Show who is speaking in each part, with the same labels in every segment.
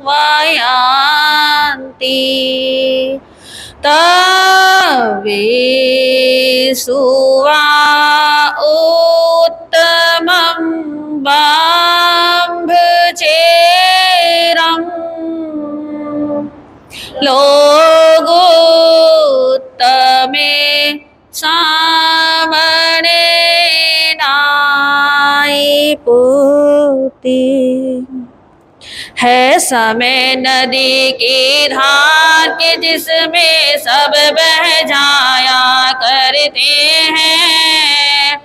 Speaker 1: वायान्ति तवेषु वा उत्तमं बाम्भचेरम् लोगोत्तमे सामने नायपुति है समय नदी की धार के जिसमें सब बह जाया करते हैं।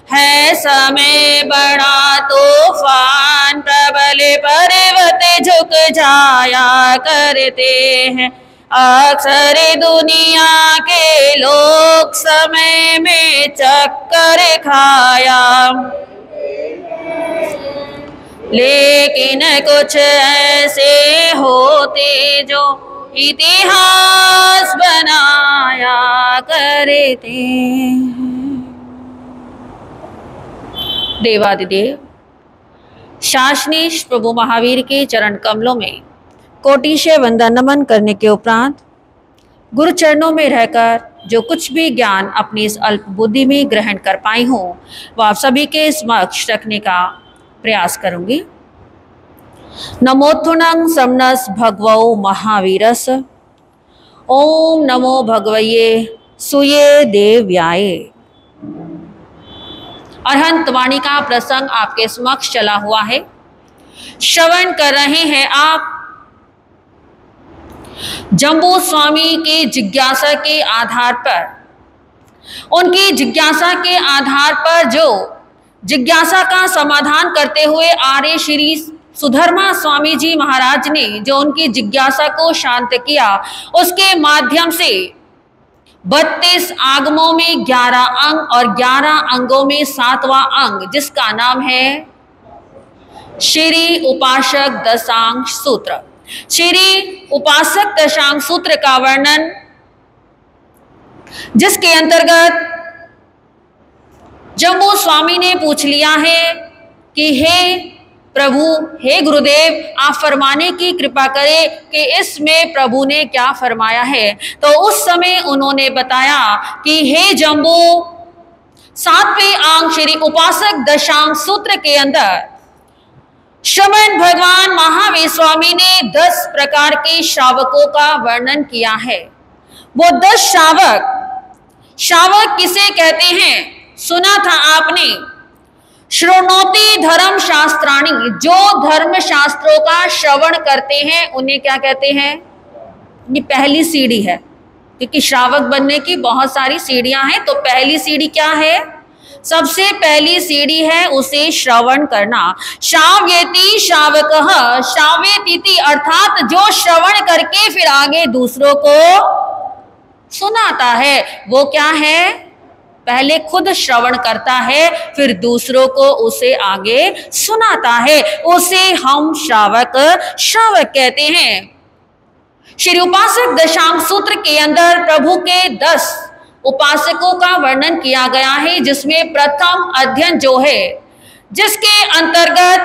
Speaker 1: है समय बड़ा तूफान प्रबल पर्वत झुक जाया करते हैं। अक्सर दुनिया के लोग समय में चक्कर खाया, लेकिन कुछ ऐसे होते जो इतिहास बनाया करते हैं। देवादिदेव शासनीश प्रभु महावीर के चरण कमलों में कोटिशय वंदन नमन करने के उपरांत गुरु चरणों में रहकर जो कुछ भी ज्ञान अपनी इस अल्प बुद्धि में ग्रहण कर पाई हूँ वह आप सभी के समक्ष रखने का प्रयास करूंगी। नमोत्थुनं समनस भगवो महावीरस। ओम नमो भगवये सुये देव्याय। अरहंत वाणी का प्रसंग आपके समक्ष चला हुआ है। श्रवण कर रहे हैं आप जम्बू स्वामी की जिज्ञासा के आधार पर, उनकी जिज्ञासा के आधार पर जो जिज्ञासा का समाधान करते हुए आर्य श्री सुधर्मा स्वामी जी महाराज ने जो उनकी जिज्ञासा को शांत किया, उसके माध्यम से 32 आगमों में 11 अंग और 11 अंगों में 7वां अंग जिसका नाम है श्री उपासक दशांग सूत्र। श्री उपासक दशांग सूत्र का वर्णन जिसके अंतर्गत जम्बू स्वामी ने पूछ लिया है कि हे प्रभु, हे गुरुदेव, आप फरमाने की कृपा करें कि इसमें प्रभु ने क्या फरमाया है। तो उस समय उन्होंने बताया कि हे जम्बू, 7वें अंग श्री उपासक दशांग सूत्र के अंदर श्रमण भगवान महावीर स्वामी ने 10 प्रकार के श्रावकों का वर्णन किया है। वो 10 श्रावक किसे कहते हैं? सुना था आपने, श्रोणोति धर्म शास्त्राणी, जो धर्म शास्त्रों का श्रवण करते हैं उन्हें क्या कहते हैं? ये पहली सीढ़ी है, क्योंकि श्रावक बनने की बहुत सारी सीढ़ियां हैं। तो पहली सीढ़ी क्या है? सबसे पहली सीढ़ी है उसे श्रवण करना। श्राव्यति श्रावकः श्राव्यतीति, अर्थात जो श्रवण करके फिर आगे दूसरों को सुनाता है। वो क्या है? पहले खुद श्रवण करता है फिर दूसरों को उसे आगे सुनाता है, उसे हम श्रावक कहते हैं। श्री उपासक दशांग सूत्र के अंदर प्रभु के 10 उपासकों का वर्णन किया गया है, जिसमें प्रथम अध्ययन जो है, जिसके अंतर्गत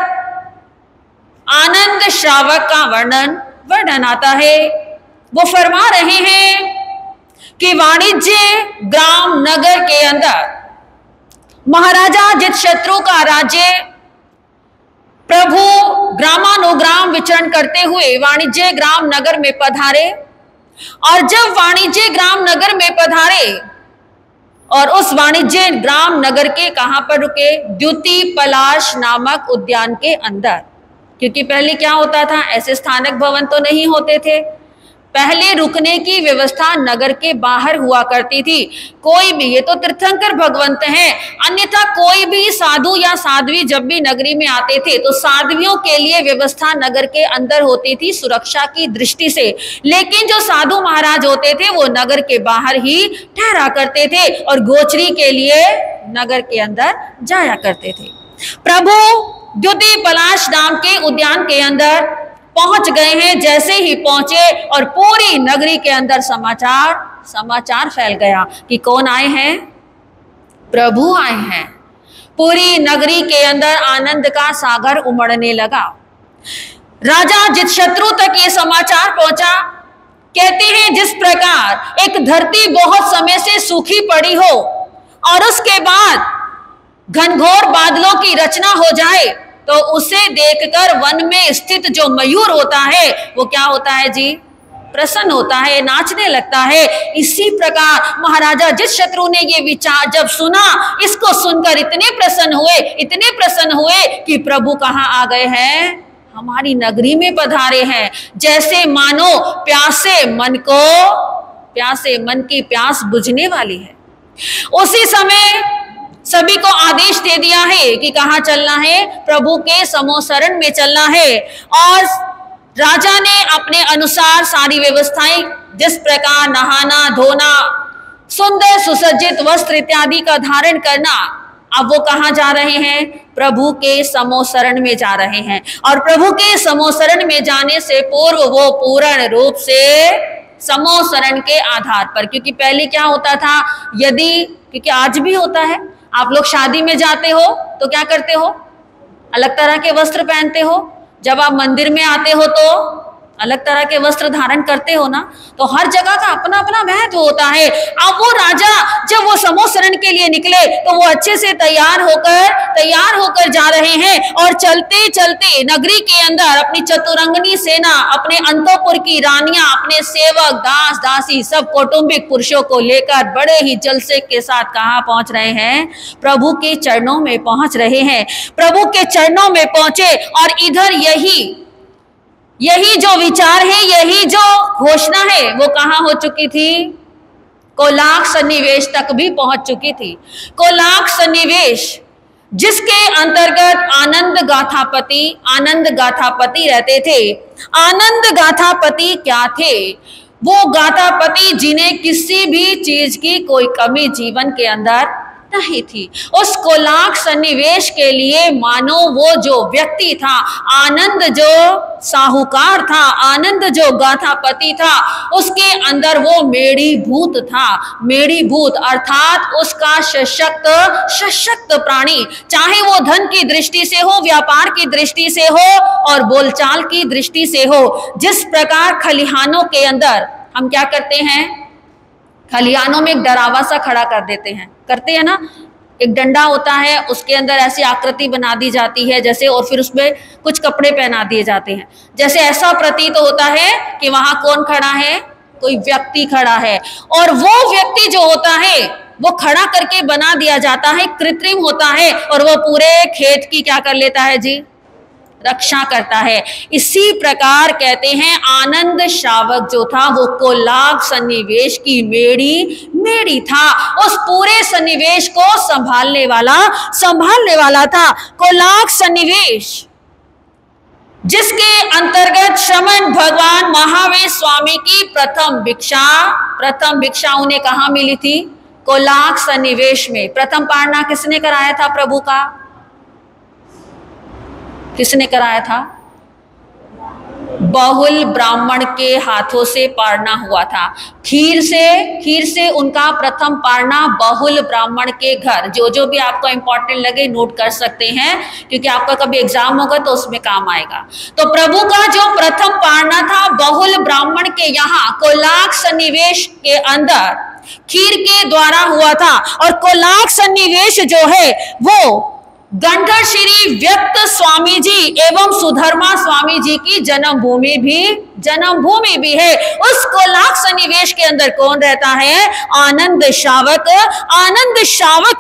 Speaker 1: आनंद श्रावक का वर्णन आता है। वो फरमा रहे हैं कि वाणिज्य ग्राम नगर के अंदर महाराजा अजितशत्रु का राज्य प्रभु ग्रामानुग्राम विचरण करते हुए वाणिज्य ग्राम नगर में पधारे। और जब वाणिज्य ग्राम नगर में पधारे और उस वाणिज्य ग्राम नगर के कहां पर रुके? द्युति पलाश नामक उद्यान के अंदर। क्योंकि पहले क्या होता था, ऐसे स्थानक भवन तो नहीं होते थे, पहले रुकने की व्यवस्था नगर के बाहर हुआ करती थी। कोई भी, ये तो तीर्थंकर भगवंत हैं, अन्यथा कोई भी साधु या साध्वी जब भी नगरी में आते थे तो साध्वियों के लिए व्यवस्था नगर के अंदर होती थी सुरक्षा की दृष्टि से। लेकिन जो साधु महाराज होते थे वो नगर के बाहर ही ठहरा करते थे और गोचरी के लिए नगर के अंदर जाया करते थे। प्रभु द्युति पलाश नाम के उद्यान के अंदर पहुंच गए हैं। जैसे ही पहुंचे और पूरी नगरी के अंदर समाचार फैल गया कि कौन आए हैं? प्रभु आए हैं। पूरी नगरी के अंदर आनंद का सागर उमड़ने लगा। राजा अजितशत्रु तक ये समाचार पहुंचा। कहते हैं जिस प्रकार एक धरती बहुत समय से सूखी पड़ी हो और उसके बाद घनघोर बादलों की रचना हो जाए तो उसे देखकर वन में स्थित जो मयूर होता है वो क्या होता है जी? प्रसन्न होता है, नाचने लगता है। इसी प्रकार महाराजा अजितशत्रु ने ये विचार जब सुना, इसको सुनकर इतने प्रसन्न हुए कि प्रभु कहाँ आ गए हैं? हमारी नगरी में पधारे हैं। जैसे मानो प्यासे मन की प्यास बुझने वाली है। उसी समय सभी को आदेश दे दिया है कि कहाँ चलना है? प्रभु के समोसरण में चलना है। और राजा ने अपने अनुसार सारी व्यवस्थाएं, जिस प्रकार नहाना धोना, सुंदर सुसज्जित वस्त्र इत्यादि का धारण करना, अब वो कहाँ जा रहे हैं? प्रभु के समोसरण में जा रहे हैं। और प्रभु के समोसरण में जाने से पूर्व वो पूर्ण रूप से समोसरण के आधार पर, क्योंकि पहले क्या होता था, क्योंकि आज भी होता है, आप लोग शादी में जाते हो तो क्या करते हो? अलग तरह के वस्त्र पहनते हो। जब आप मंदिर में आते हो तो अलग तरह के वस्त्र धारण करते हो ना। तो हर जगह का अपना अपना महत्व होता है। अब वो राजा जब वो समोसरण के लिए निकले तो वो अच्छे से तैयार होकर जा रहे हैं। और चलते चलते नगरी के अंदर अपनी चतुरंगनी सेना, अपने अंतःपुर की रानियां, अपने सेवक, दास दासी, सब कौटुंबिक पुरुषों को लेकर बड़े ही जलसे के साथ कहाँ पहुंच रहे हैं? प्रभु के चरणों में पहुंच रहे हैं। प्रभु के चरणों में पहुंचे और इधर यही जो विचार है, यही जो घोषणा है, वो कहाँ हो चुकी थी? कोलाक सन्निवेश तक भी पहुंच चुकी थी। कोलाक सन्निवेश जिसके अंतर्गत आनंद गाथापति रहते थे। आनंद गाथापति क्या थे? वो गाथापति जिन्हें किसी भी चीज की कोई कमी जीवन के अंदर नहीं थी। उस कोलाक सन्निवेश के लिए मानो वो जो व्यक्ति था, आनंद जो साहूकार था, आनंद जो गाथापति था, उसके अंदर वो मेढ़ीभूत था। मेढ़ीभूत अर्थात उसका सशक्त प्राणी, चाहे वो धन की दृष्टि से हो, व्यापार की दृष्टि से हो और बोलचाल की दृष्टि से हो। जिस प्रकार खलिहानों के अंदर हम क्या करते हैं? खलिहानों में एक डरावा सा खड़ा कर देते हैं, करते हैं ना। एक डंडा होता है, उसके अंदर ऐसी आकृति बना दी जाती है जैसे, और फिर उसमें कुछ कपड़े पहना दिए जाते हैं। जैसे ऐसा प्रतीत होता है कि वहां कौन खड़ा है? कोई व्यक्ति खड़ा है। और वो व्यक्ति जो होता है वो खड़ा करके बना दिया जाता है, कृत्रिम होता है, और वो पूरे खेत की क्या कर लेता है जी? रक्षा करता है। इसी प्रकार कहते हैं आनंद शावक जो था वो कोलाक सन्निवेश की मेढ़ी था। उस पूरे सन्निवेश को संभालने वाला था। कोलाक सन्निवेश जिसके अंतर्गत श्रमण भगवान महावीर स्वामी की प्रथम भिक्षा उन्हें कहाँ मिली थी? कोलाक सन्निवेश में। प्रथम पारना किसने कराया था? प्रभु का किसने कराया था? बहुल ब्राह्मण के हाथों से पारना हुआ था। खीर से उनका प्रथम पारना बहुल ब्राह्मण के घर। जो भी आपको इंपॉर्टेंट लगे नोट कर सकते हैं, क्योंकि आपका कभी एग्जाम होगा तो उसमें काम आएगा। तो प्रभु का जो प्रथम पारना था बहुल ब्राह्मण के यहाँ कोलाक सन्निवेश के अंदर खीर के द्वारा हुआ था। और कोलाक सन्निवेश जो है वो गणधर श्री व्यक्त स्वामी जी एवं सुधर्मा स्वामी जी की जन्मभूमि भी है। उस कोलाक सन्निवेश के अंदर कौन रहता है? आनंद शावक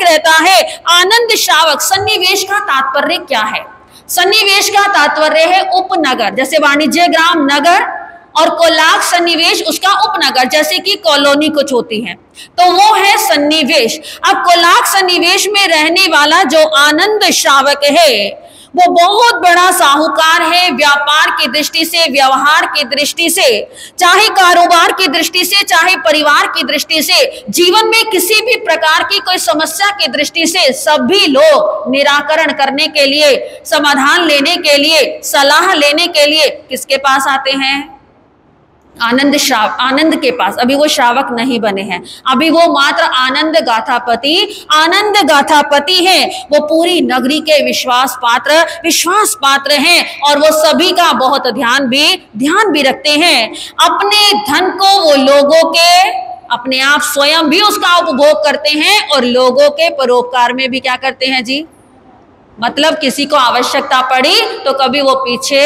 Speaker 1: रहता है। आनंद शावक। सन्निवेश का तात्पर्य क्या है? सन्निवेश का तात्पर्य है उपनगर। जैसे वाणिज्य ग्राम नगर और कोलाक सन्निवेश उसका उपनगर, जैसे कि कॉलोनी कुछ होती है, तो वो है सन्निवेश। अब कोलाक सन्निवेश में रहने वाला जो आनंद शावक है वो बहुत बड़ा साहूकार है। व्यापार की दृष्टि से, व्यवहार की दृष्टि से, चाहे कारोबार की दृष्टि से, चाहे परिवार की दृष्टि से, जीवन में किसी भी प्रकार की कोई समस्या की दृष्टि से सभी लोग निराकरण करने के लिए, समाधान लेने के लिए, सलाह लेने के लिए किसके पास आते हैं? आनंद के पास, अभी वो श्रावक नहीं बने हैं, अभी वो मात्र आनंद गाथापति हैं। वो पूरी नगरी के विश्वास पात्र हैं और वो सभी का बहुत ध्यान भी रखते हैं। अपने धन को वो लोगों के, अपने आप स्वयं भी उसका उपभोग करते हैं और लोगों के परोपकार में भी क्या करते हैं जी, मतलब किसी को आवश्यकता पड़ी तो कभी वो पीछे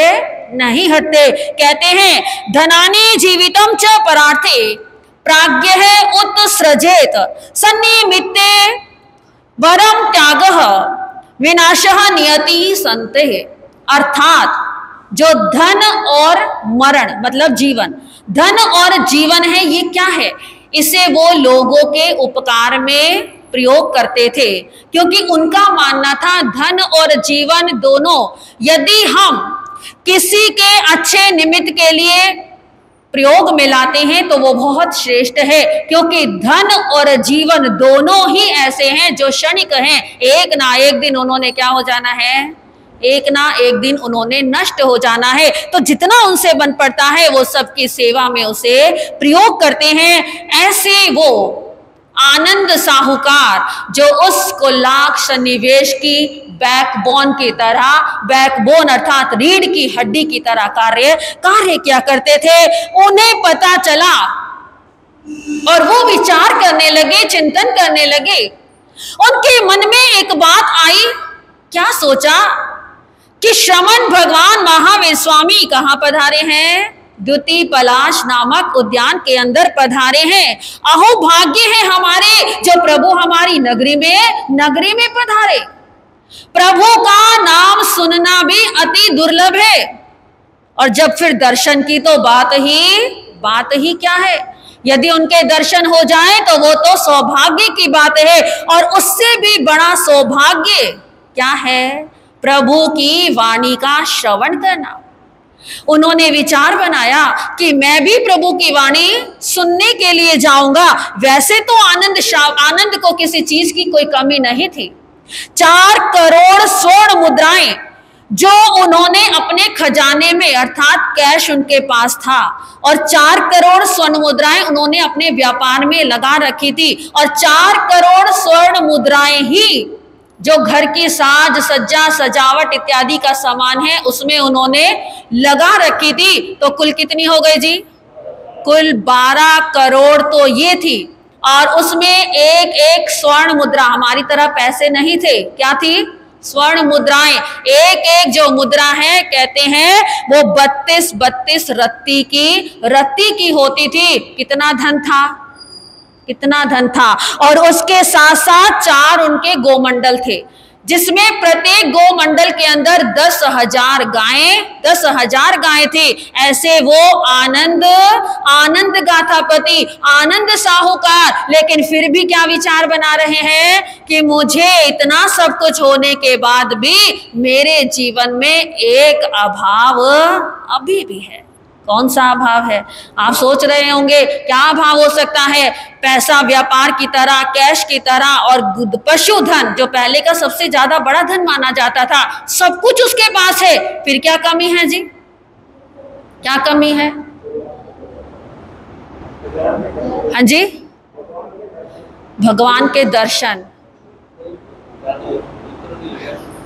Speaker 1: नहीं हटते। कहते हैं धनानि जीवितम च परार्थे प्राज्ञः उत्सृजेत सन्निमित्ते वरम त्यागः विनाशः नियति संते। अर्थात जो धन और मरण मतलब जीवन, धन और जीवन है, ये क्या है, इसे वो लोगों के उपकार में प्रयोग करते थे, क्योंकि उनका मानना था धन और जीवन दोनों यदि हम किसी के अच्छे निमित्त के लिए प्रयोग में लाते हैं तो वो बहुत श्रेष्ठ है, क्योंकि धन और जीवन दोनों ही ऐसे हैं जो क्षणिक हैं। एक ना एक दिन उन्होंने क्या हो जाना है, एक ना एक दिन उन्होंने नष्ट हो जाना है। तो जितना उनसे बन पड़ता है वो सबकी सेवा में उसे प्रयोग करते हैं। ऐसे वो आनंद साहूकार जो उस कुल्लाक्ष निवेश की बैकबोन की तरह, बैकबोन अर्थात रीढ़ की हड्डी की तरह कार्य क्या करते थे, उन्हें पता चला और वो विचार करने लगे, चिंतन करने लगे। उनके मन में एक बात आई, क्या सोचा कि श्रमण भगवान महावीर स्वामी कहाँ पधारे हैं, द्वितीय पलाश नामक उद्यान के अंदर पधारे हैं। अहो भाग्य है हमारे जो प्रभु हमारी नगरी में पधारे। प्रभु का नाम सुनना भी अति दुर्लभ है, और जब फिर दर्शन की तो बात ही क्या है। यदि उनके दर्शन हो जाए तो वो तो सौभाग्य की बात है, और उससे भी बड़ा सौभाग्य क्या है, प्रभु की वाणी का श्रवण करना। उन्होंने विचार बनाया कि मैं भी प्रभु की वाणी सुनने के लिए जाऊंगा। वैसे तो आनंद को किसी चीज की कोई कमी नहीं थी। 4 करोड़ स्वर्ण मुद्राएं जो उन्होंने अपने खजाने में अर्थात कैश उनके पास था, और 4 करोड़ स्वर्ण मुद्राएं उन्होंने अपने व्यापार में लगा रखी थी, और 4 करोड़ स्वर्ण मुद्राएं ही जो घर की साज सज्जा सजावट इत्यादि का सामान है उसमें उन्होंने लगा रखी थी। तो कुल कितनी हो गई जी, कुल 12 करोड़ तो ये थी, और उसमें एक एक स्वर्ण मुद्रा, हमारी तरह पैसे नहीं थे, क्या थी, स्वर्ण मुद्राएं। एक एक जो मुद्रा है कहते हैं वो 32 रत्ती की होती थी। कितना धन था। और उसके साथ साथ 4 उनके गोमंडल थे, जिसमें प्रत्येक गोमंडल के अंदर 10,000 गायें थी। ऐसे वो आनंद गाथापति, आनंद साहूकार, लेकिन फिर भी क्या विचार बना रहे हैं कि मुझे इतना सब कुछ होने के बाद भी मेरे जीवन में एक अभाव अभी भी है। कौन सा अभाव है? आप सोच रहे होंगे क्या अभाव हो सकता है। पैसा व्यापार की तरह, कैश की तरह, और पशुधन जो पहले का सबसे ज्यादा बड़ा धन माना जाता था, सब कुछ उसके पास है। फिर क्या कमी है जी, क्या कमी है? हाँ जी, भगवान के दर्शन,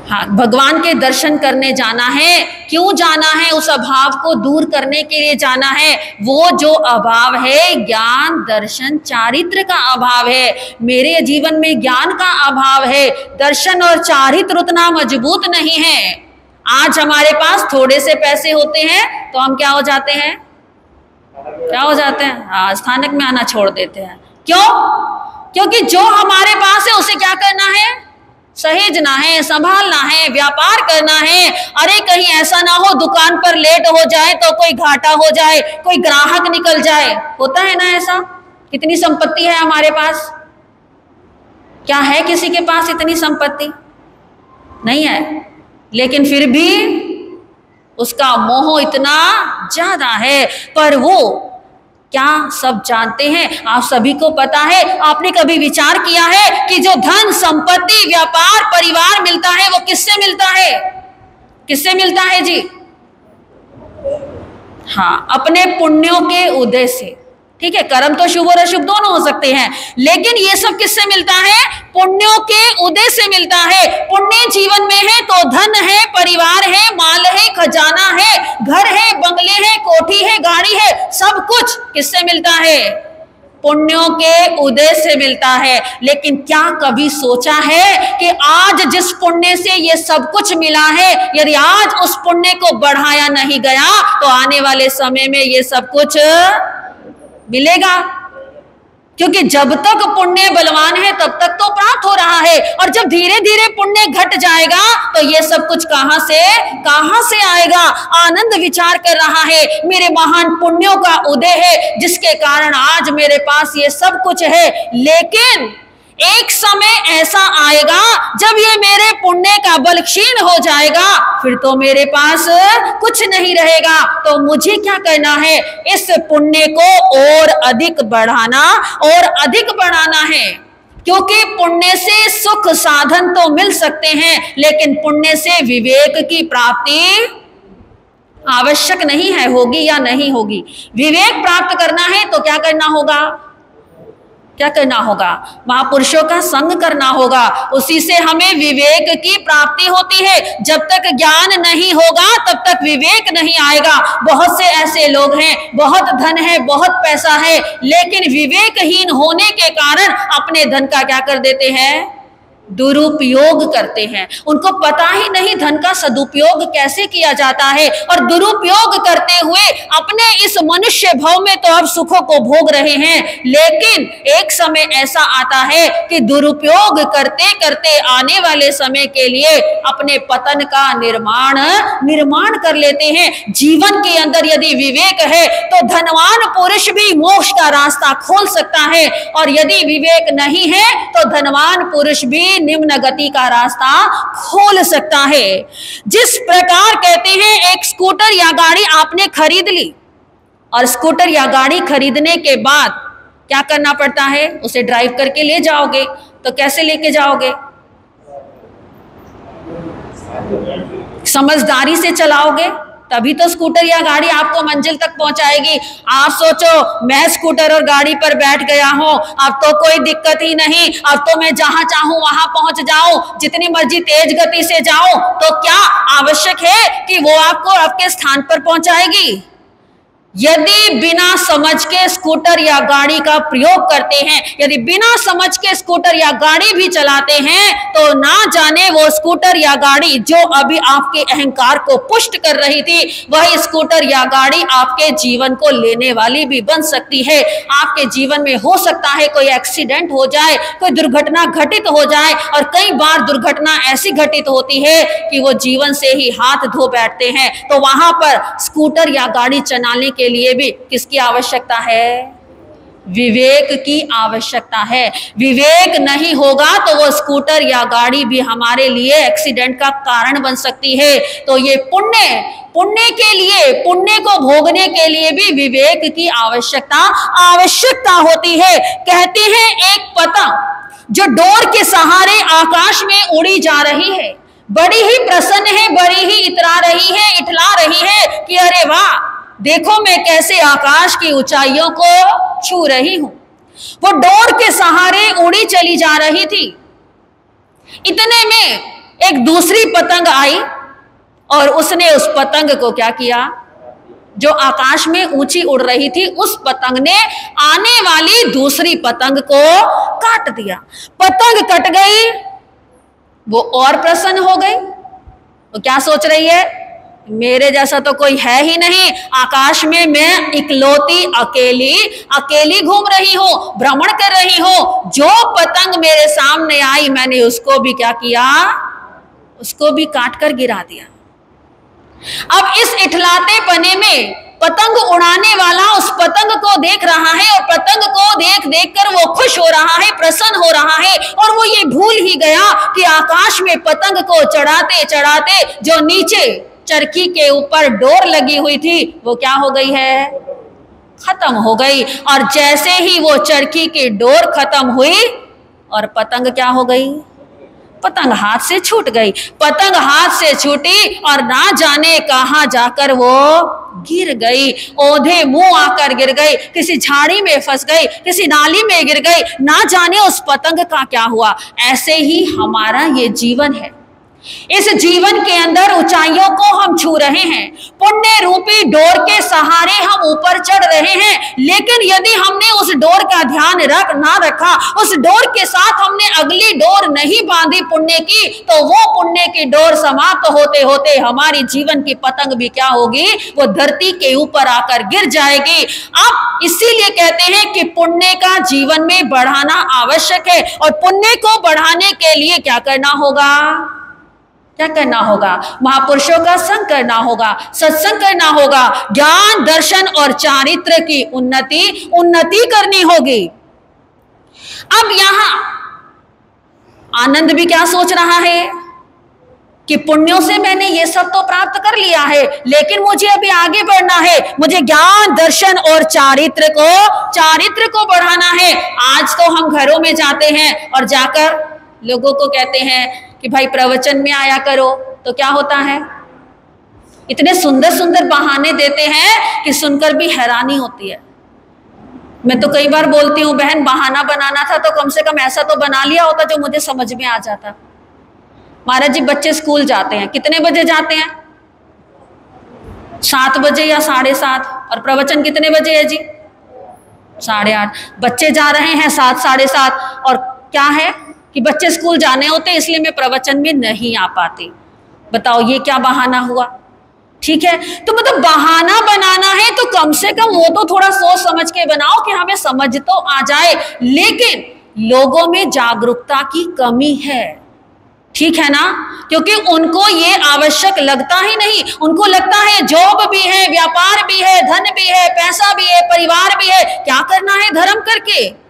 Speaker 1: हाँ, भगवान के दर्शन करने जाना है। क्यों जाना है? उस अभाव को दूर करने के लिए जाना है। वो जो अभाव है ज्ञान दर्शन चारित्र का अभाव है। मेरे जीवन में ज्ञान का अभाव है, दर्शन और चारित्र उतना मजबूत नहीं है। आज हमारे पास थोड़े से पैसे होते हैं तो हम क्या हो जाते हैं, हाँ, स्थानक में आना छोड़ देते हैं। क्यों? क्योंकि जो हमारे पास है उसे क्या करना है, सहेजना है, संभालना है, व्यापार करना है। अरे कहीं ऐसा ना हो दुकान पर लेट हो जाए तो कोई घाटा हो जाए, कोई ग्राहक निकल जाए। होता है ना ऐसा? कितनी संपत्ति है हमारे पास? क्या है किसी के पास इतनी संपत्ति? नहीं है, लेकिन फिर भी उसका मोह इतना ज्यादा है। पर वो क्या सब जानते हैं? आप सभी को पता है। आपने कभी विचार किया है कि जो धन संपत्ति व्यापार परिवार मिलता है वो किससे मिलता है? किससे मिलता है जी? हाँ, अपने पुण्यों के उदय से। ठीक है, कर्म तो शुभ और अशुभ दोनों हो सकते हैं, लेकिन ये सब किससे मिलता है? पुण्यों के उदय से मिलता है। पुण्य जीवन में है तो धन है, परिवार है, माल है, खजाना है, घर है, बंगले है, कोठी है, गाड़ी है, सब कुछ किससे मिलता है? पुण्यों के उदय से मिलता है। लेकिन क्या कभी सोचा है कि आज जिस पुण्य से ये सब कुछ मिला है, यदि आज उस पुण्य को बढ़ाया नहीं गया तो आने वाले समय में ये सब कुछ मिलेगा? क्योंकि जब तक पुण्य बलवान है तब तक तो प्राप्त हो रहा है, और जब धीरे धीरे पुण्य घट जाएगा तो ये सब कुछ कहां से आएगा? आनंद विचार कर रहा है, मेरे महान पुण्यों का उदय है जिसके कारण आज मेरे पास ये सब कुछ है। लेकिन एक समय ऐसा आएगा जब ये मेरे पुण्य का बल क्षीण हो जाएगा, फिर तो मेरे पास कुछ नहीं रहेगा। तो मुझे क्या करना है? इस पुण्य को और अधिक बढ़ाना है, क्योंकि पुण्य से सुख साधन तो मिल सकते हैं, लेकिन पुण्य से विवेक की प्राप्ति आवश्यक नहीं है। होगी या नहीं होगी? विवेक प्राप्त करना है तो क्या करना होगा? महापुरुषों का संग करना होगा, उसी से हमें विवेक की प्राप्ति होती है। जब तक ज्ञान नहीं होगा तब तक विवेक नहीं आएगा। बहुत से ऐसे लोग हैं, बहुत धन है, बहुत पैसा है, लेकिन विवेकहीन होने के कारण अपने धन का क्या कर देते हैं? दुरुपयोग करते हैं। उनको पता ही नहीं धन का सदुपयोग कैसे किया जाता है, और दुरुपयोग करते हुए अपने इस मनुष्य भव में तो अब सुखों को भोग रहे हैं, लेकिन एक समय ऐसा आता है कि दुरुपयोग करते करते आने वाले समय के लिए अपने पतन का निर्माण कर लेते हैं। जीवन के अंदर यदि विवेक है तो धनवान पुरुष भी मोक्ष का रास्ता खोल सकता है, और यदि विवेक नहीं है तो धनवान पुरुष भी निम्न गति का रास्ता खोल सकता है। जिस प्रकार कहते हैं एक स्कूटर या गाड़ी आपने खरीद ली, और स्कूटर या गाड़ी खरीदने के बाद क्या करना पड़ता है? उसे ड्राइव करके ले जाओगे, तो कैसे लेके जाओगे? समझदारी से चलाओगे, तभी तो स्कूटर या गाड़ी आपको मंजिल तक पहुंचाएगी। आप सोचो मैं स्कूटर और गाड़ी पर बैठ गया हूं, अब तो कोई दिक्कत ही नहीं, अब तो मैं जहां चाहूं वहां पहुंच जाऊं, जितनी मर्जी तेज गति से जाऊं, तो क्या आवश्यक है कि वो आपको आपके स्थान पर पहुंचाएगी? यदि बिना समझ के स्कूटर या गाड़ी का प्रयोग करते हैं, यदि बिना समझ के स्कूटर या गाड़ी भी चलाते हैं, तो ना जाने वो स्कूटर या गाड़ी जो अभी आपके अहंकार को पुष्ट कर रही थी, वही स्कूटर या गाड़ी आपके जीवन को लेने वाली भी बन सकती है। आपके जीवन में हो सकता है कोई एक्सीडेंट हो जाए, कोई दुर्घटना घटित हो जाए, और कई बार दुर्घटना ऐसी घटित होती है कि वो जीवन से ही हाथ धो बैठते हैं। तो वहां पर स्कूटर या गाड़ी चलाने के लिए भी किसकी आवश्यकता है? विवेक की आवश्यकता है। विवेक नहीं होगा तो वो स्कूटर या गाड़ी भी हमारे लिए एक्सीडेंट का कारण बन सकती है। तो ये पुण्य के लिए, पुण्य को भोगने के लिए भी विवेक की आवश्यकता होती है। कहते हैं एक पतंग जो डोर के सहारे आकाश में उड़ी जा रही है, बड़ी ही प्रसन्न है, बड़ी ही इतरा रही है कि अरे वाह, देखो मैं कैसे आकाश की ऊंचाइयों को छू रही हूं। वो डोर के सहारे उड़ी चली जा रही थी। इतने में एक दूसरी पतंग आई और उसने उस पतंग को क्या किया? जो आकाश में ऊंची उड़ रही थी, उस पतंग ने आने वाली दूसरी पतंग को काट दिया। पतंग कट गई, वो और प्रसन्न हो गई। वो क्या सोच रही है? मेरे जैसा तो कोई है ही नहीं, आकाश में मैं इकलौती अकेली घूम रही हूं, भ्रमण कर रही हूं। जो पतंग मेरे सामने आई मैंने उसको भी क्या किया? उसको भी काट कर गिरा दिया। अब इस इठलाते पने में पतंग उड़ाने वाला उस पतंग को देख रहा है, और पतंग को देख कर वो खुश हो रहा है, प्रसन्न हो रहा है, और वो ये भूल ही गया कि आकाश में पतंग को चढ़ाते चढ़ाते जो नीचे चरखी के ऊपर डोर लगी हुई थी वो क्या हो गई है? खत्म हो गई। और जैसे ही वो चरखी की डोर खत्म हुई और पतंग क्या हो गई? पतंग हाथ से छूट गई। पतंग हाथ से छूटी और ना जाने कहां जाकर वो गिर गई। ओधे मुंह आकर गिर गई, किसी झाड़ी में फंस गई, किसी नाली में गिर गई, ना जाने उस पतंग का क्या हुआ। ऐसे ही हमारा ये जीवन है। इस जीवन के अंदर ऊंचाइयों को हम छू रहे हैं, पुण्य रूपी डोर के सहारे हम ऊपर चढ़ रहे हैं, लेकिन यदि हमने उस डोर का ध्यान ना रखा, उस डोर के साथ हमने अगली डोर नहीं बांधी पुण्य की, तो वो पुण्य की डोर समाप्त होते होते हमारी जीवन की पतंग भी क्या होगी, वो धरती के ऊपर आकर गिर जाएगी। अब इसीलिए कहते हैं कि पुण्य का जीवन में बढ़ाना आवश्यक है, और पुण्य को बढ़ाने के लिए क्या करना होगा, क्या करना होगा, महापुरुषों का संग करना होगा, सत्संग करना होगा, ज्ञान दर्शन और चारित्र की उन्नति करनी होगी। अब यहां आनंद भी क्या सोच रहा है कि पुण्यों से मैंने ये सब तो प्राप्त कर लिया है, लेकिन मुझे अभी आगे बढ़ना है, मुझे ज्ञान दर्शन और चारित्र को बढ़ाना है। आज तो हम घरों में जाते हैं और जाकर लोगों को कहते हैं कि भाई प्रवचन में आया करो, तो क्या होता है, इतने सुंदर सुंदर बहाने देते हैं कि सुनकर भी हैरानी होती है। मैं तो कई बार बोलती हूँ, बहन बहाना बनाना था तो कम से कम ऐसा तो बना लिया होता जो मुझे समझ में आ जाता। महाराज जी बच्चे स्कूल जाते हैं, कितने बजे जाते हैं, 7 बजे या 7:30, और प्रवचन कितने बजे है जी, 8:30। बच्चे जा रहे हैं 7, 7:30, और क्या है कि बच्चे स्कूल जाने होते इसलिए मैं प्रवचन में नहीं आ पाती। बताओ ये क्या बहाना हुआ। ठीक है, तो मतलब बहाना बनाना है तो कम से कम वो तो थोड़ा सोच समझ के बनाओ कि हमें समझ तो आ जाए। लेकिन लोगों में जागरूकता की कमी है, ठीक है ना, क्योंकि उनको ये आवश्यक लगता ही नहीं। उनको लगता है जॉब भी है, व्यापार भी है, धन भी है, पैसा भी है, परिवार भी है, क्या करना है धर्म करके।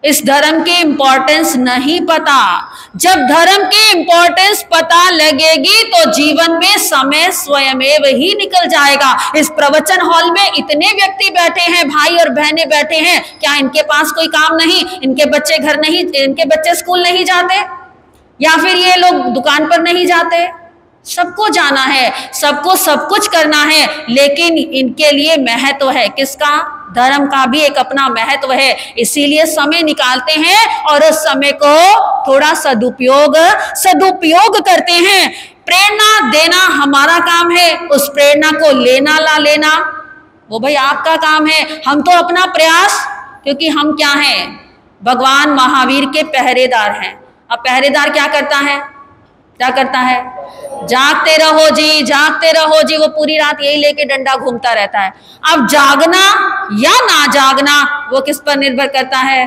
Speaker 1: इस धर्म की इंपॉर्टेंस नहीं पता। जब धर्म की इंपॉर्टेंस पता लगेगी तो जीवन में समय स्वयमेव ही निकल जाएगा। इस प्रवचन हॉल में इतने व्यक्ति बैठे हैं, भाई और बहनें बैठे हैं, क्या इनके पास कोई काम नहीं, इनके बच्चे घर नहीं, इनके बच्चे स्कूल नहीं जाते, या फिर ये लोग दुकान पर नहीं जाते। सबको जाना है, सबको सब कुछ करना है, लेकिन इनके लिए महत्व है किसका, धर्म का भी एक अपना महत्व है। इसीलिए समय निकालते हैं और उस समय को थोड़ा सदुपयोग करते हैं। प्रेरणा देना हमारा काम है, उस प्रेरणा को लेना ला लेना वो भाई आपका काम है। हम तो अपना प्रयास, क्योंकि हम क्या हैं, भगवान महावीर के पहरेदार हैं। अब पहरेदार क्या करता है, क्या करता है, जागते रहो जी, जागते रहो जी। वो पूरी रात यही लेके डंडा घूमता रहता है। अब जागना या ना जागना वो किस पर निर्भर करता है,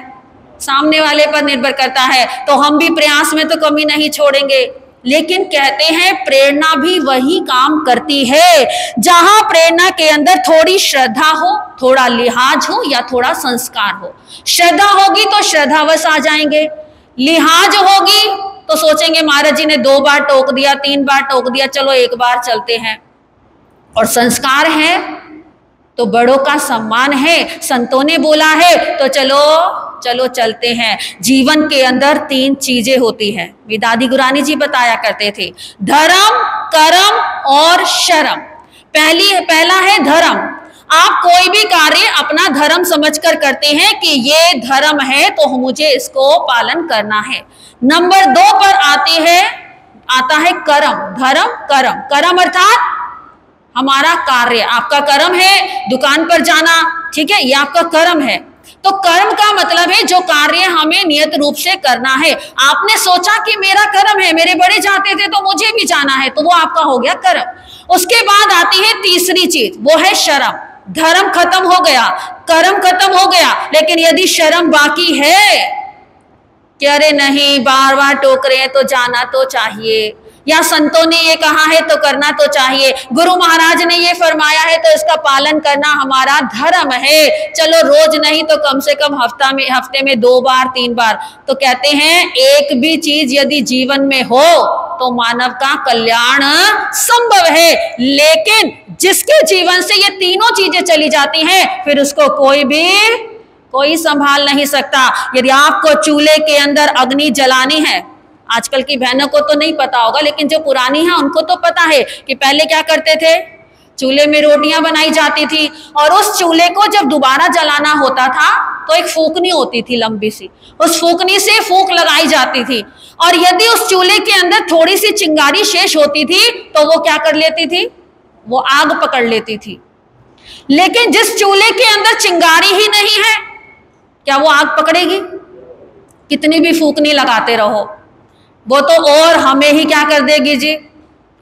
Speaker 1: सामने वाले पर निर्भर करता है। तो हम भी प्रयास में तो कमी नहीं छोड़ेंगे, लेकिन कहते हैं प्रेरणा भी वही काम करती है जहां प्रेरणा के अंदर थोड़ी श्रद्धा हो, थोड़ा लिहाज हो या थोड़ा संस्कार हो। श्रद्धा होगी तो श्रद्धावश आ जाएंगे, लिहाज होगी तो सोचेंगे महाराज जी ने 2 बार टोक दिया, 3 बार टोक दिया, चलो 1 बार चलते हैं। और संस्कार है तो बड़ों का सम्मान है, संतों ने बोला है तो चलो चलो चलते हैं। जीवन के अंदर 3 चीजें होती हैं, दादी गुरानी जी बताया करते थे, धर्म, कर्म और शर्म। पहला है धर्म। आप कोई भी कार्य अपना धर्म समझकर करते हैं कि ये धर्म है तो मुझे इसको पालन करना है। नंबर 2 पर आता है कर्म, धर्म कर्म। कर्म अर्थात हमारा कार्य, आपका कर्म है दुकान पर जाना, ठीक है, ये आपका कर्म है। तो कर्म का मतलब है जो कार्य हमें नियत रूप से करना है। आपने सोचा कि मेरा कर्म है, मेरे बड़े जाते थे तो मुझे भी जाना है, तो वो आपका हो गया कर्म। उसके बाद आती है तीसरी चीज, वो है शर्म। धर्म खत्म हो गया, कर्म खत्म हो गया, लेकिन यदि शर्म बाकी है कि अरे नहीं बार बार टोक रहे हैं तो जाना तो चाहिए, या संतों ने ये कहा है तो करना तो चाहिए, गुरु महाराज ने ये फरमाया है तो इसका पालन करना हमारा धर्म है, चलो रोज नहीं तो कम से कम हफ्ते में 2 बार 3 बार। तो कहते हैं एक भी चीज यदि जीवन में हो तो मानव का कल्याण संभव है। लेकिन जिसके जीवन से ये तीनों चीजें चली जाती हैं फिर उसको कोई संभाल नहीं सकता। यदि आपको चूल्हे के अंदर अग्नि जलानी है, आजकल की बहनों को तो नहीं पता होगा, लेकिन जो पुरानी है उनको तो पता है कि पहले क्या करते थे, चूल्हे में रोटियां बनाई जाती थी और उस चूल्हे को जब दोबारा जलाना होता था तो एक फूकनी होती थी लंबी सी, उस फूकनी से फूक लगाई जाती थी और यदि उस चूल्हे के अंदर थोड़ी सी चिंगारी शेष होती थी तो वो क्या कर लेती थी, वो आग पकड़ लेती थी। लेकिन जिस चूल्हे के अंदर चिंगारी ही नहीं है, क्या वो आग पकड़ेगी? कितनी भी फूकनी लगाते रहो, वो तो और हमें ही क्या कर देगी जी,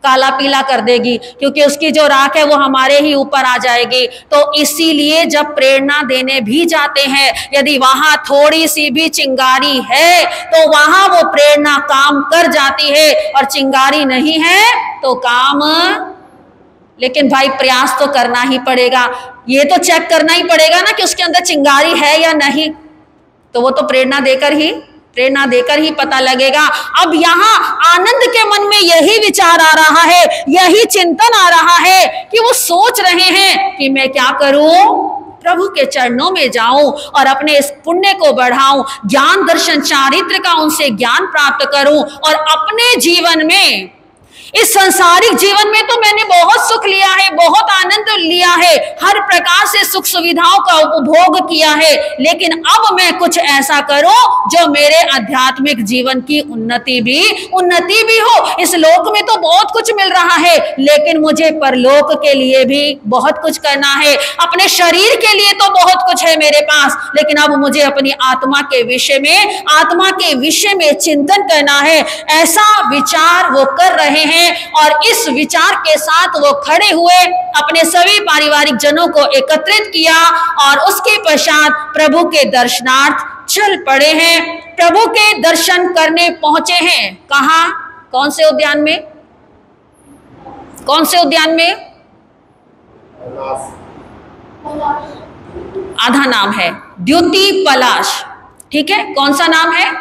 Speaker 1: काला पीला कर देगी, क्योंकि उसकी जो राख है वो हमारे ही ऊपर आ जाएगी। तो इसीलिए जब प्रेरणा देने भी जाते हैं, यदि वहां थोड़ी सी भी चिंगारी है तो वहां वो प्रेरणा काम कर जाती है, और चिंगारी नहीं है तो काम, लेकिन भाई प्रयास तो करना ही पड़ेगा, ये तो चेक करना ही पड़ेगा ना कि उसके अंदर चिंगारी है या नहीं, तो वो तो प्रेरणा देकर ही पता लगेगा। अब यहाँ आनंद के मन में यही विचार आ रहा है, यही चिंतन आ रहा है कि वो सोच रहे हैं कि मैं क्या करूं, प्रभु के चरणों में जाऊं और अपने इस पुण्य को बढ़ाऊं, ज्ञान दर्शन चारित्र का उनसे ज्ञान प्राप्त करूं, और अपने जीवन में, इस संसारिक जीवन में तो मैंने बहुत सुख लिया है, बहुत आनंद लिया है, हर प्रकार से सुख सुविधाओं का उपभोग किया है, लेकिन अब मैं कुछ ऐसा करूं जो मेरे आध्यात्मिक जीवन की उन्नति भी हो। इस लोक में तो बहुत कुछ मिल रहा है, लेकिन मुझे परलोक के लिए भी बहुत कुछ करना है। अपने शरीर के लिए तो बहुत कुछ है मेरे पास, लेकिन अब मुझे अपनी आत्मा के विषय में चिंतन करना है। ऐसा विचार वो कर रहे हैं और इस विचार के साथ वो खड़े हुए, अपने सभी पारिवारिक जनों को एकत्रित किया और उसके पश्चात प्रभु के दर्शनार्थ चल पड़े हैं। प्रभु के दर्शन करने पहुंचे हैं। कहां? कौन से उद्यान में? आधा नाम है द्युति पलाश, ठीक है, कौन सा नाम है?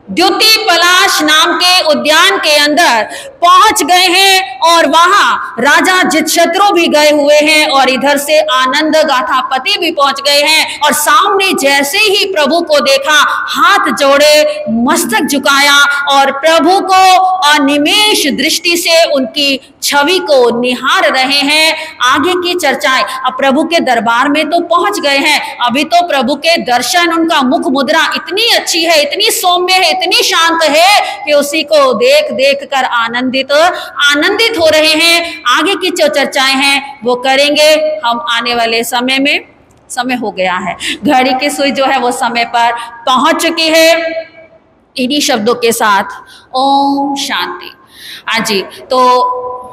Speaker 1: द्युति पलाश नाम के उद्यान के अंदर पहुंच गए हैं और वहां राजा जितशत्रु भी गए हुए हैं और इधर से आनंद गाथापति भी पहुंच गए हैं। और सामने जैसे ही प्रभु को देखा, हाथ जोड़े, मस्तक झुकाया और प्रभु को अनिमेष दृष्टि से उनकी छवि को निहार रहे हैं। आगे की चर्चाएं, अब प्रभु के दरबार में तो पहुंच गए हैं, अभी तो प्रभु के दर्शन, उनका मुख मुद्रा इतनी अच्छी है, इतनी सौम्य है, इतनी शांत है कि उसी को देख कर आनंदित हो रहे हैं। आगे की जो चर्चाएं हैं वो करेंगे हम आने वाले समय में। समय हो गया है, घड़ी की सुई जो है वो समय पर पहुंच चुकी है। इन्हीं शब्दों के साथ ओम शांति। जी, तो